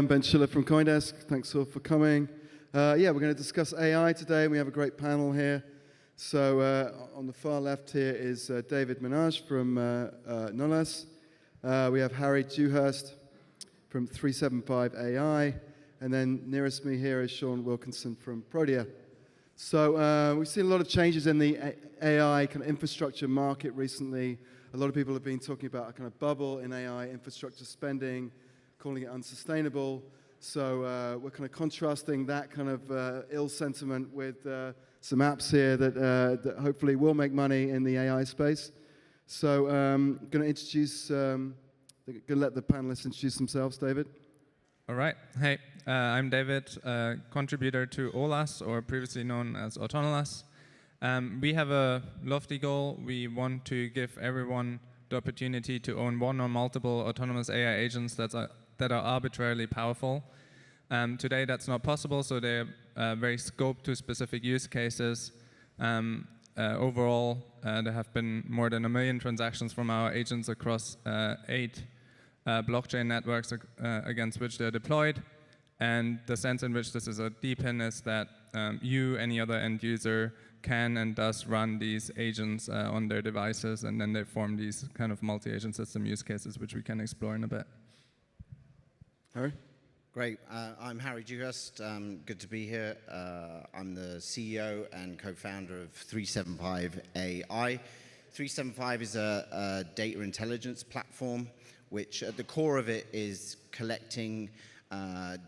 I'm Ben Schiller from CoinDesk. Thanks all for coming. Yeah, we're going to discuss AI today. We have a great panel here. So on the far left here is David Minarsch from Minarsch. We have Harry Dewhirst from 375 AI. And then nearest me here is Shawn Wilkinson from Protea. So we've seen a lot of changes in the AI kind of infrastructure market recently. A lot of people have been talking about a kind of bubble in AI infrastructure spending, calling it unsustainable. So we're kind of contrasting that kind of ill sentiment with some apps here that hopefully will make money in the AI space. So I'm going to introduce, going to let the panelists introduce themselves. David. All right. Hey, I'm David, contributor to OLAS, or previously known as Autonomous. We have a lofty goal. We want to give everyone the opportunity to own one or multiple autonomous AI agents that are arbitrarily powerful. Today, that's not possible, so they're very scoped to specific use cases. Overall, there have been more than 1 million transactions from our agents across 8 blockchain networks against which they're deployed. And the sense in which this is a DePIN is that you, any other end user, can and does run these agents on their devices, and then they form these kind of multi-agent system use cases, which we can explore in a bit. Harry? Great. I'm Harry Dewhirst. Good to be here. I'm the CEO and co-founder of 375 AI. 375 is a data intelligence platform, which at the core of it is collecting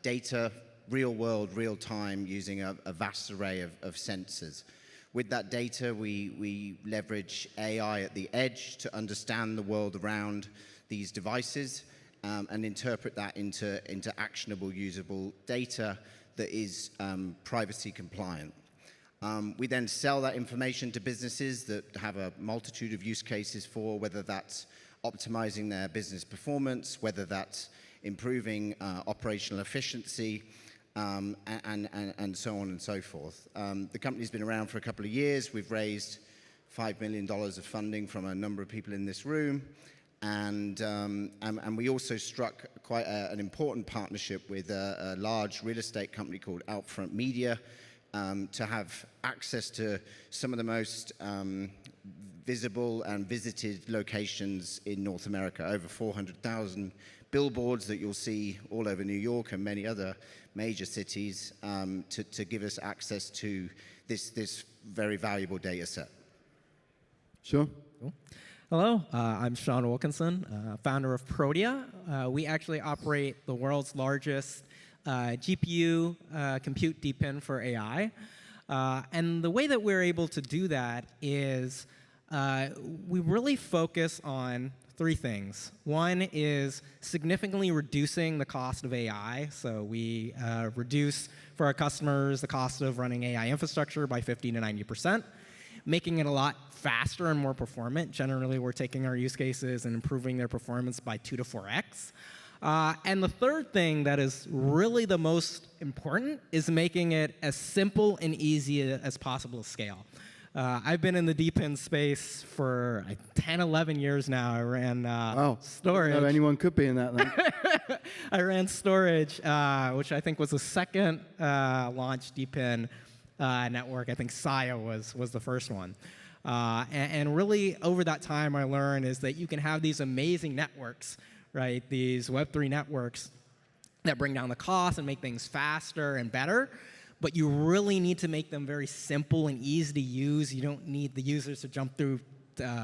data, real world, real time, using a vast array of sensors. With that data, we leverage AI at the edge to understand the world around these devices and interpret that into actionable, usable data that is privacy compliant. We then sell that information to businesses that have a multitude of use cases for, whether that's optimizing their business performance, whether that's improving operational efficiency, and so on and so forth. The company's been around for a couple of years. We've raised $5 million of funding from a number of people in this room. And we also struck quite an important partnership with a large real estate company called Outfront Media to have access to some of the most visible and visited locations in North America. Over 400,000 billboards that you'll see all over New York and many other major cities to give us access to this very valuable data set. Sure. Cool. Hello, I'm Shawn Wilkinson, founder of Protea. We actually operate the world's largest GPU compute DePIN for AI. And the way that we're able to do that is we really focus on 3 things. One is significantly reducing the cost of AI. So we reduce for our customers the cost of running AI infrastructure by 50 to 90%, making it a lot faster and more performant. Generally, we're taking our use cases and improving their performance by 2 to 4x. And the third thing that is really the most important is making it as simple and easy as possible to scale. I've been in the DePIN space for 10, 11 years now. I ran storage. No, anyone could be in that then. I ran storage, which I think was the second launch DePIN network. I think Saya was the first one. And really, over that time, I learned is that you can have these amazing networks, right? These Web3 networks that bring down the cost and make things faster and better. But you really need to make them very simple and easy to use. You don't need the users to jump through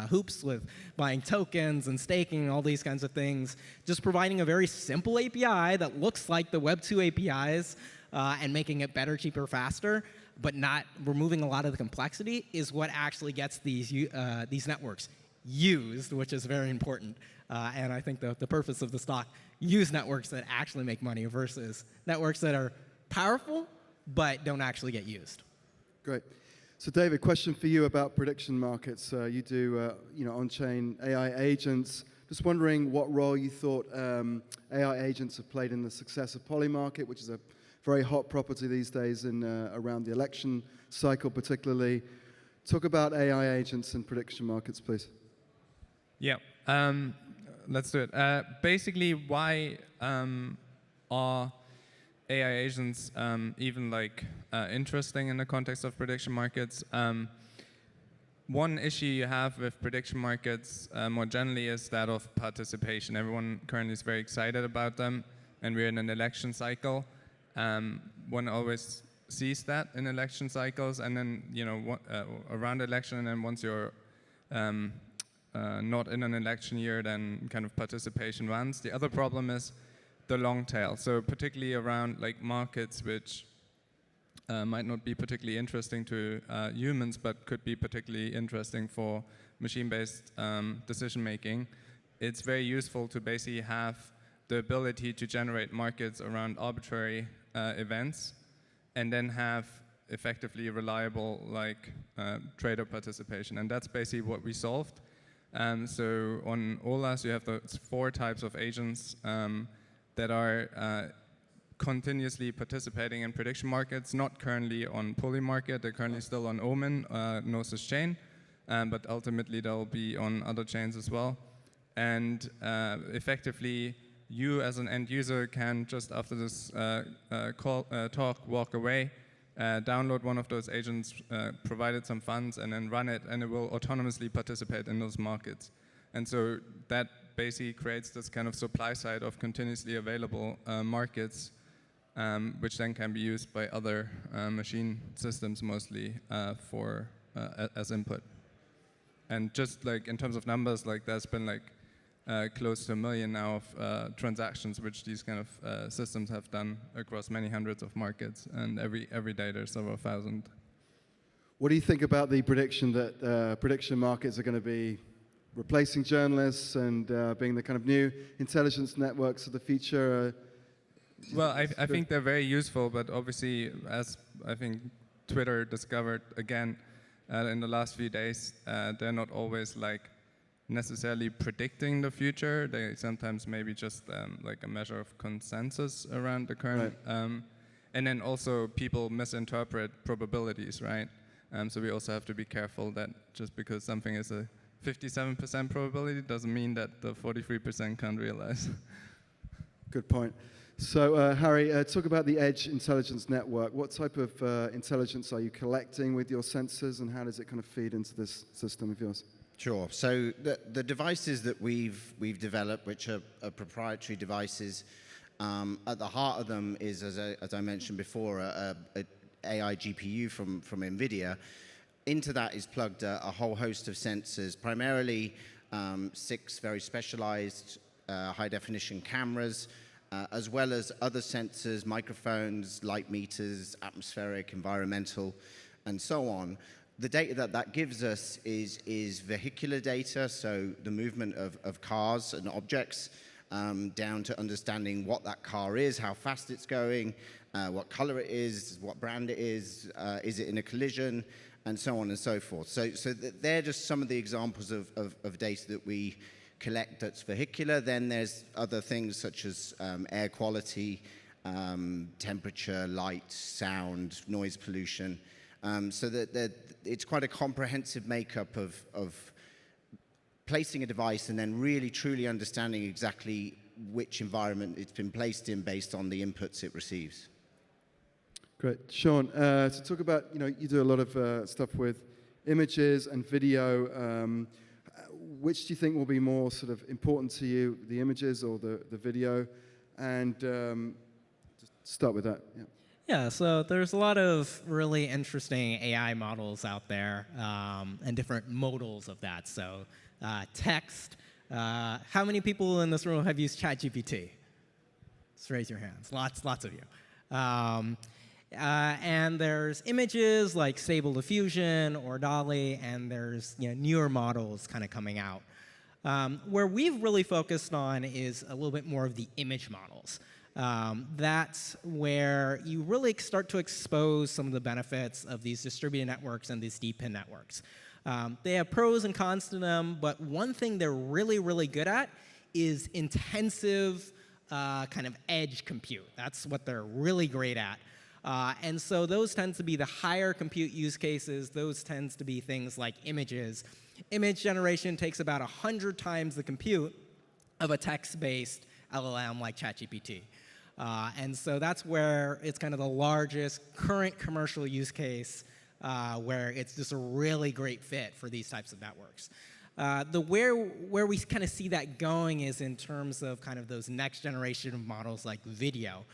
hoops with buying tokens and staking and all these kinds of things. Just providing a very simple API that looks like the Web2 APIs and making it better, cheaper, faster, but not removing a lot of the complexity is what actually gets these networks used, which is very important. And I think the purpose of the stock, use networks that actually make money versus networks that are powerful but don't actually get used. Great. So David, question for you about prediction markets. You do on-chain AI agents. Just wondering what role you thought AI agents have played in the success of Polymarket, which is a very hot property these days in around the election cycle particularly. Talk about AI agents and prediction markets, please. Yeah, let's do it. Basically, why are AI agents even like interesting in the context of prediction markets. One issue you have with prediction markets more generally is that of participation. Everyone currently is very excited about them, and we're in an election cycle. One always sees that in election cycles, and then around election, and then once you're not in an election year, then kind of participation runs. The other problem is the long tail. So particularly around like markets which might not be particularly interesting to humans, but could be particularly interesting for machine-based decision making. It's very useful to basically have the ability to generate markets around arbitrary events, and then have effectively reliable like trader participation, and that's basically what we solved. So on OLAS, you have those 4 types of agents that are continuously participating in prediction markets, not currently on Pulley market. They're currently still on Omen, Gnosis chain, but ultimately they'll be on other chains as well. And effectively, you as an end user can just after this talk walk away, download one of those agents, provided some funds, and then run it, and it will autonomously participate in those markets. And so that basically creates this kind of supply side of continuously available markets, which then can be used by other machine systems mostly for as input. And just like in terms of numbers, like there's been like close to 1 million now of transactions which these kind of systems have done across many hundreds of markets, and every day there's several thousand. What do you think about the prediction that prediction markets are going to be replacing journalists and being the kind of new intelligence networks of the future? Well, I think they're very useful, but obviously, as I think Twitter discovered again in the last few days, they're not always like necessarily predicting the future. They sometimes maybe just like a measure of consensus around the current. Right. And then also people misinterpret probabilities, right? So we also have to be careful that just because something is a 57% probability doesn't mean that the 43% can't realize. Good point. So Harry, talk about the Edge Intelligence Network. What type of intelligence are you collecting with your sensors, and how does it kind of feed into this system of yours? Sure. So the devices that we've developed, which are proprietary devices, at the heart of them is, as I mentioned before, a AI GPU from NVIDIA. Into that is plugged a whole host of sensors, primarily 6 very specialized high-definition cameras, as well as other sensors, microphones, light meters, atmospheric, environmental, and so on. The data that gives us is vehicular data, so the movement of cars and objects, down to understanding what that car is, how fast it's going, what color it is, what brand it is it in a collision, and so on and so forth. So they're just some of the examples of data that we collect that's vehicular. Then there's other things such as air quality, temperature, light, sound, noise pollution. So that it's quite a comprehensive makeup of placing a device and then really truly understanding exactly which environment it's been placed in based on the inputs it receives. Great. Shawn, to talk about, you do a lot of stuff with images and video. Which do you think will be more sort of important to you, the images or the video? And just start with that. Yeah. Yeah, so there's a lot of really interesting AI models out there and different modals of that. So text. How many people in this room have used ChatGPT? Just raise your hands. Lots of you. And there's images like Stable Diffusion or DALL-E, and there's newer models kind of coming out. Where we've really focused on is a little bit more of the image models. That's where you really start to expose some of the benefits of these distributed networks and these DePIN networks. They have pros and cons to them, but one thing they're really, really good at is intensive kind of edge compute. That's what they're really great at. And so those tend to be the higher compute use cases. Those tends to be things like images. Image generation takes about 100 times the compute of a text-based LLM like ChatGPT. And so that's where it's kind of the largest current commercial use case where it's just a really great fit for these types of networks. Where we kind of see that going is in terms of kind of those next generation of models like video.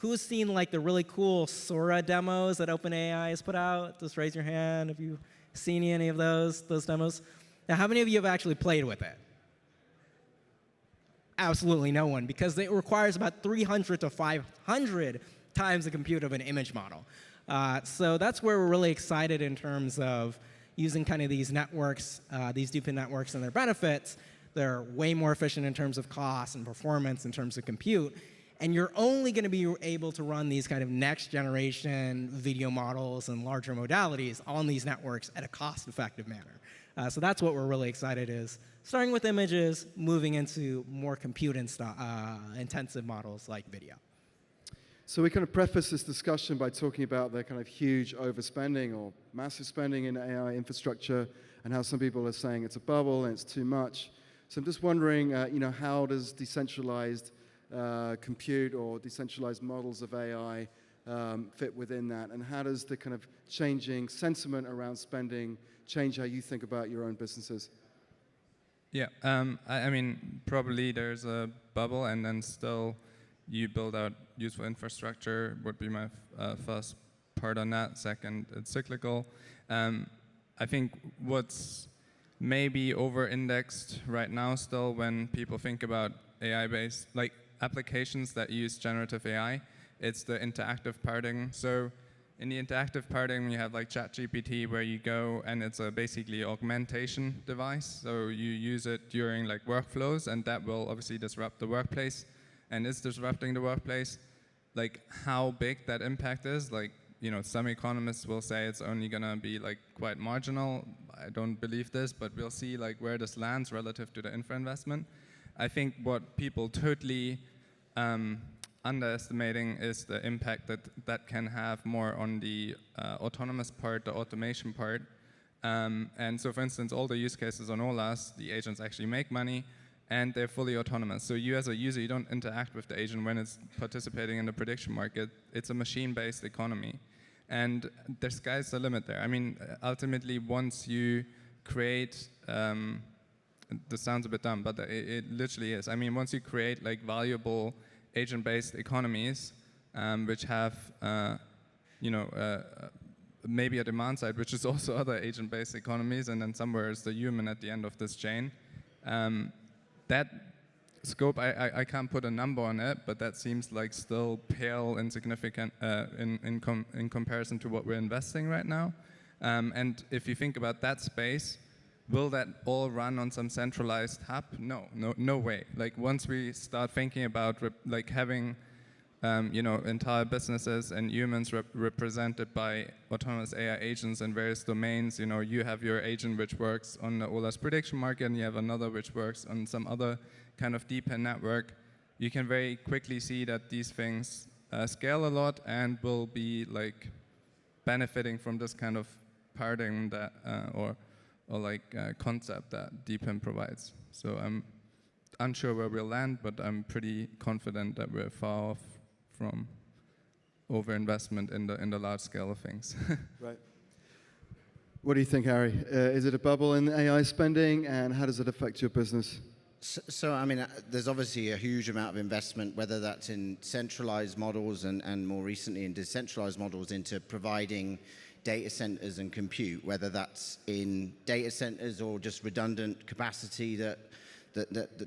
Who's seen like the really cool Sora demos that OpenAI has put out? Just raise your hand if you've seen any of those demos. Now, how many of you have actually played with it? Absolutely no one, because it requires about 300 to 500 times the compute of an image model. So that's where we're really excited in terms of using kind of these networks, these DePIN networks and their benefits. They're way more efficient in terms of cost and performance in terms of compute. And you're only going to be able to run these kind of next generation video models and larger modalities on these networks at a cost-effective manner. So that's what we're really excited is, starting with images, moving into more compute-intensive models like video. So we kind of preface this discussion by talking about the kind of huge overspending or massive spending in AI infrastructure and how some people are saying it's a bubble and it's too much. So I'm just wondering, how does decentralized compute or decentralized models of AI fit within that? And how does the kind of changing sentiment around spending change how you think about your own businesses? Yeah, I mean, probably there's a bubble, and then still you build out useful infrastructure would be my first part on that. Second, it's cyclical. I think what's maybe over-indexed right now still when people think about AI-based, like applications that use generative AI, it's the interactive parting. So in the interactive parting, you have like ChatGPT where you go and it's a basically augmentation device. So you use it during like workflows, and that will obviously disrupt the workplace. And is disrupting the workplace. Like how big that impact is, like, some economists will say it's only gonna be like quite marginal. I don't believe this, but we'll see like where this lands relative to the infra investment. I think what people totally underestimating is the impact that can have more on the autonomous part, the automation part. And so, for instance, all the use cases on OLAS, the agents actually make money, and they're fully autonomous. So you as a user, you don't interact with the agent when it's participating in the prediction market. It's a machine-based economy. And the sky's the limit there. I mean, ultimately, once you create, this sounds a bit dumb, but it literally is. I mean, once you create like valuable agent-based economies, which have, maybe a demand side, which is also other agent-based economies, and then somewhere is the human at the end of this chain. That scope, I can't put a number on it, but that seems like still pale and insignificant in comparison to what we're investing right now. And if you think about that space, will that all run on some centralized hub? No way. Like once we start thinking about like having entire businesses and humans represented by autonomous AI agents in various domains. You have your agent which works on the OLAS prediction market, and you have another which works on some other kind of DePIN network. You can very quickly see that these things scale a lot and will be like benefiting from this kind of paradigm that or concept that DePIN provides. So I'm unsure where we'll land, but I'm pretty confident that we're far off from overinvestment in the large scale of things. Right. What do you think, Harry? Is it a bubble in AI spending, and how does it affect your business? So I mean, there's obviously a huge amount of investment, whether that's in centralized models and more recently in decentralized models into providing data centers and compute, whether that's in data centers or just redundant capacity that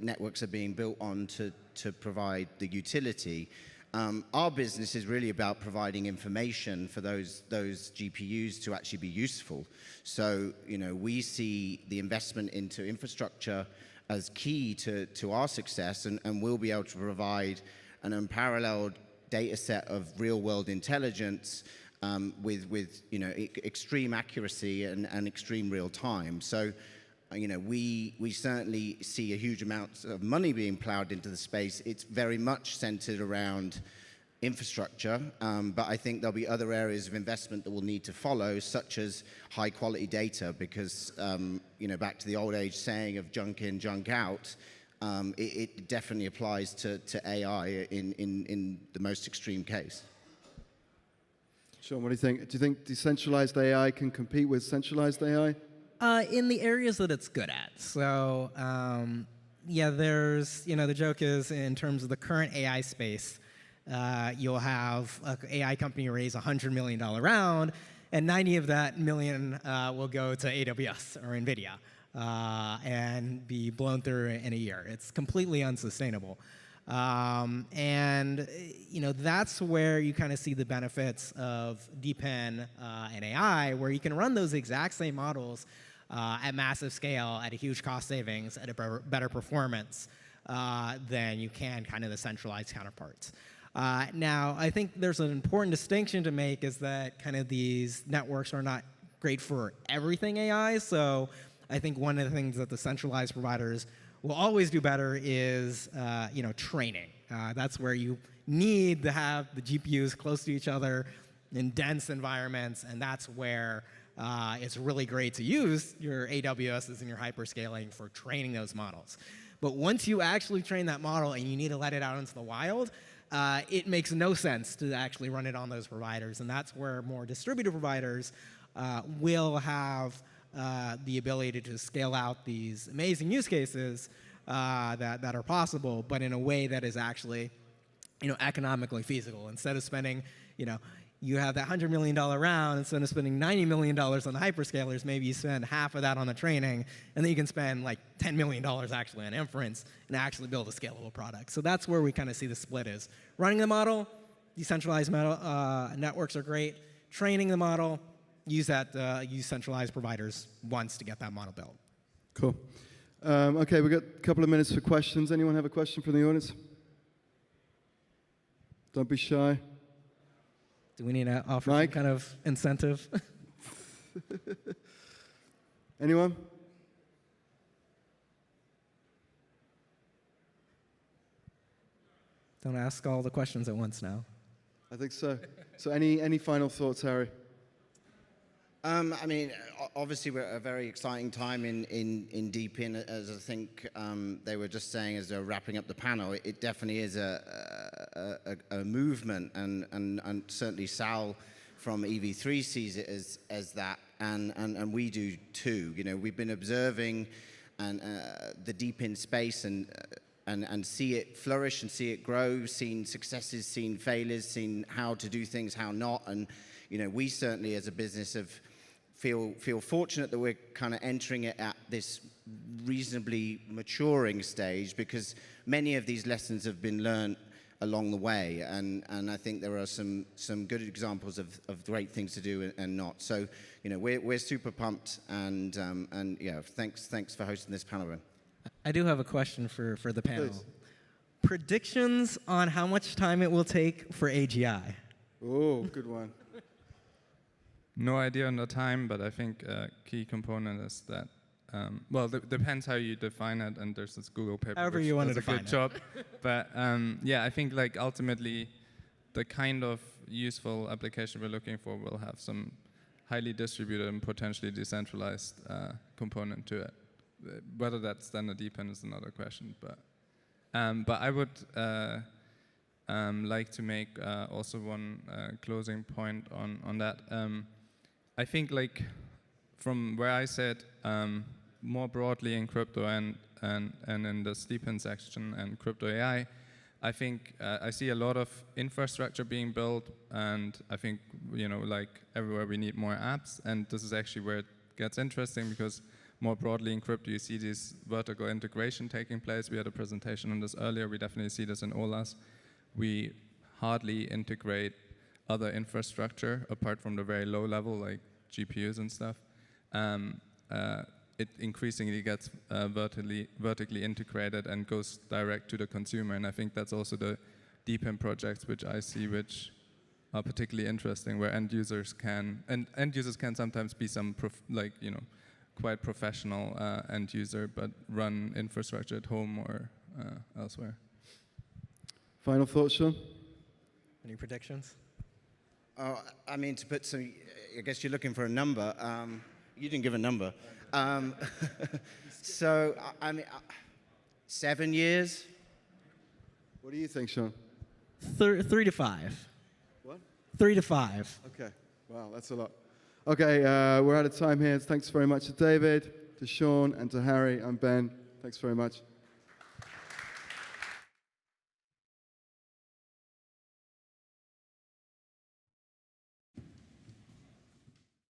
networks are being built on to provide the utility. Our business is really about providing information for those GPUs to actually be useful. So, we see the investment into infrastructure as key to our success, and we'll be able to provide an unparalleled data set of real-world intelligence with extreme accuracy and extreme real time. So, we certainly see a huge amount of money being plowed into the space. It's very much centered around infrastructure, but I think there'll be other areas of investment that will need to follow, such as high quality data, because back to the old age saying of junk in, junk out, it definitely applies to AI in the most extreme case. Shawn, what do you think? Do you think decentralized AI can compete with centralized AI? In the areas that it's good at. So, yeah, there's, the joke is in terms of the current AI space, you'll have an AI company raise a $100 million round, and 90 of that million will go to AWS or NVIDIA and be blown through in a year. It's completely unsustainable. And that's where you kind of see the benefits of DePIN and AI, where you can run those exact same models at massive scale, at a huge cost savings, at a better performance than you can kind of the centralized counterparts. Now, I think there's an important distinction to make is that kind of these networks are not great for everything AI. So I think one of the things that the centralized providers will always do better is training. That's where you need to have the GPUs close to each other in dense environments, and that's where it's really great to use your AWSs and your hyperscaling for training those models. But once you actually train that model and you need to let it out into the wild, it makes no sense to actually run it on those providers, and that's where more distributed providers will have the ability to scale out these amazing use cases that are possible, but in a way that is actually, economically feasible. Instead of spending, you have that $100 million round, instead of spending $90 million on the hyperscalers, maybe you spend half of that on the training, and then you can spend like $10 million actually on inference and actually build a scalable product. So that's where we kind of see the split is. Running the model, decentralized networks are great. Training the model, use centralized providers once to get that model built. Cool. Okay, we've got a couple of minutes for questions. Anyone have a question from the audience? Don't be shy. Do we need to offer some kind of incentive? Anyone? Don't ask all the questions at once now. I think so. So any final thoughts, Harry? I mean, obviously we're at a very exciting time in DePIN, as I think they were just saying as they're wrapping up the panel. It definitely is a movement, and certainly Sal from EV3 sees it as that, and we do too. We've been observing the DePIN space and see it flourish and see it grow, seen successes, seen failures, seen how to do things, how not, and we certainly as a business feel fortunate that we're kind of entering it at this reasonably maturing stage, because many of these lessons have been learned along the way, and I think there are some good examples of great things to do and not. So we're super pumped, and yeah, thanks for hosting this panel, Ren. I do have a question for the panel. Please. Predictions on how much time it will take for AGI. Oh, good one. No idea on the time, but I think a key component is that, depends how you define it, and there's this Google paper However which you want to does a define good it. job. But yeah, I think like ultimately the kind of useful application we're looking for will have some highly distributed and potentially decentralized component to it. Whether that's then a DePIN is another question, but I would like to make also one closing point on that. I think like from where I sit, more broadly in crypto and in the DePIN section and crypto AI, I think I see a lot of infrastructure being built, and I think like everywhere we need more apps, and this is actually where it gets interesting, because more broadly in crypto you see this vertical integration taking place. We had a presentation on this earlier. We definitely see this in OLAS. We hardly integrate other infrastructure apart from the very low level like GPUs and stuff. It increasingly gets vertically integrated and goes direct to the consumer, and I think that's also the DePIN projects which I see which are particularly interesting, where end users can sometimes be some quite professional end user, but run infrastructure at home or elsewhere. Final thoughts, Shawn? Any predictions? I mean, to put some, I guess you're looking for a number. You didn't give a number. So, I mean, 7 years? What do you think, Shawn? 3 to 5. What? 3 to 5. Okay. Wow, that's a lot. Okay, we're out of time here. Thanks very much to David, to Shawn, and to Harry. I'm Ben. Thanks very much.